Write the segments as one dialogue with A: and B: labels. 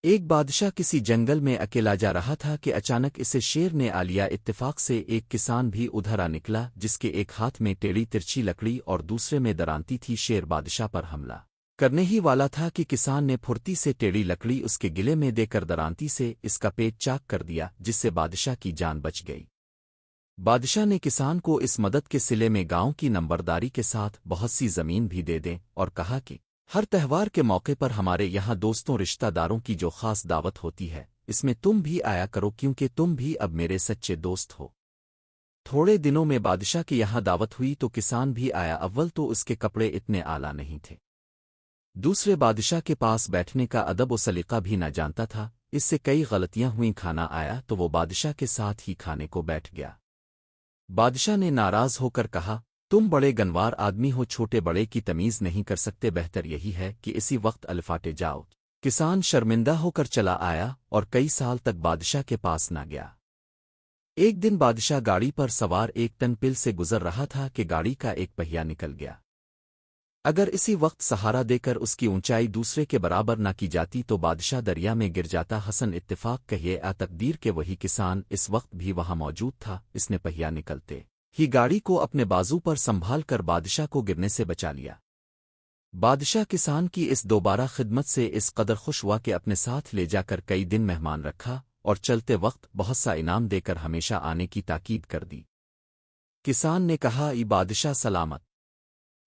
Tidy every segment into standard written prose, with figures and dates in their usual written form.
A: ایک بادشاہ کسی جنگل میں اکیلا جا رہا تھا کہ اچانک اسے شیر نے آ لیا۔ اتفاق سے ایک کسان بھی ادھر آ نکلا جس کے ایک ہاتھ میں ٹیڑھی ترچھی لکڑی اور دوسرے میں درانتی تھی۔ شیر بادشاہ پر حملہ کرنے ہی والا تھا کہ کسان نے پھرتی سے ٹیڑھی لکڑی اس کے گلے میں دے کر درانتی سے اس کا پیٹ چاک کر دیا، جس سے بادشاہ کی جان بچ گئی۔ بادشاہ نے کسان کو اس مدد کے صلے میں گاؤں کی نمبرداری کے ساتھ بہت سی زمین بھی دے دیں اور کہا کہ ہر تہوار کے موقع پر ہمارے یہاں دوستوں رشتہ داروں کی جو خاص دعوت ہوتی ہے اس میں تم بھی آیا کرو، کیونکہ تم بھی اب میرے سچے دوست ہو۔ تھوڑے دنوں میں بادشاہ کے یہاں دعوت ہوئی تو کسان بھی آیا۔ اول تو اس کے کپڑے اتنے اعلیٰ نہیں تھے، دوسرے بادشاہ کے پاس بیٹھنے کا ادب و سلیقہ بھی نہ جانتا تھا، اس سے کئی غلطیاں ہوئیں۔ کھانا آیا تو وہ بادشاہ کے ساتھ ہی کھانے کو بیٹھ گیا۔ بادشاہ نے ناراض ہو کر کہا، تم بڑے گنوار آدمی ہو، چھوٹے بڑے کی تمیز نہیں کر سکتے، بہتر یہی ہے کہ اسی وقت الفاٹے جاؤ۔ کسان شرمندہ ہو کر چلا آیا اور کئی سال تک بادشاہ کے پاس نہ گیا۔ ایک دن بادشاہ گاڑی پر سوار ایک تن پل سے گزر رہا تھا کہ گاڑی کا ایک پہیا نکل گیا۔ اگر اسی وقت سہارا دے کر اس کی اونچائی دوسرے کے برابر نہ کی جاتی تو بادشاہ دریا میں گر جاتا۔ حسن اتفاق کہیے تقدیر کہ وہی کسان اس وقت بھی وہاں موجود تھا۔ اس نے پہیا نکلتے ہی گاڑی کو اپنے بازو پر سنبھال کر بادشاہ کو گرنے سے بچا لیا۔ بادشاہ کسان کی اس دوبارہ خدمت سے اس قدر خوش ہوا کہ اپنے ساتھ لے جا کر کئی دن مہمان رکھا اور چلتے وقت بہت سا انعام دے کر ہمیشہ آنے کی تاکید کر دی۔ کسان نے کہا، ای بادشاہ سلامت،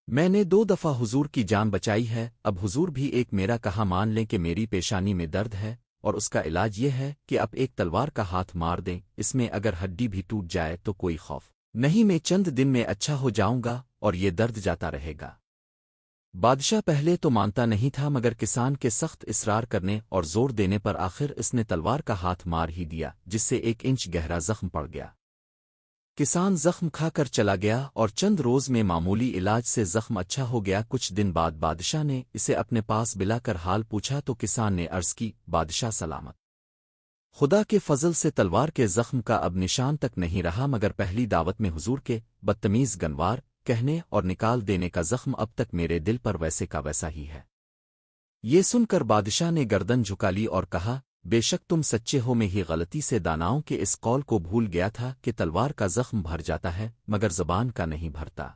A: میں نے 2 دفعہ حضور کی جان بچائی ہے، اب حضور بھی ایک میرا کہا مان لیں کہ میری پیشانی میں درد ہے اور اس کا علاج یہ ہے کہ اب ایک تلوار کا ہاتھ مار دیں، اس میں اگر ہڈی بھی ٹوٹ جائے تو کوئی خوف نہیں، میں چند دن میں اچھا ہو جاؤں گا اور یہ درد جاتا رہے گا۔ بادشاہ پہلے تو مانتا نہیں تھا، مگر کسان کے سخت اصرار کرنے اور زور دینے پر آخر اس نے تلوار کا ہاتھ مار ہی دیا، جس سے 1 انچ گہرا زخم پڑ گیا۔ کسان زخم کھا کر چلا گیا اور چند روز میں معمولی علاج سے زخم اچھا ہو گیا۔ کچھ دن بعد بادشاہ نے اسے اپنے پاس بلا کر حال پوچھا تو کسان نے عرض کی، بادشاہ سلامت، خدا کے فضل سے تلوار کے زخم کا اب نشان تک نہیں رہا، مگر پہلی دعوت میں حضور کے بدتمیز گنوار کہنے اور نکال دینے کا زخم اب تک میرے دل پر ویسے کا ویسا ہی ہے۔ یہ سن کر بادشاہ نے گردن جھکا لی اور کہا، بے شک تم سچے ہو، میں ہی غلطی سے داناؤں کے اس قول کو بھول گیا تھا کہ تلوار کا زخم بھر جاتا ہے مگر زبان کا نہیں بھرتا۔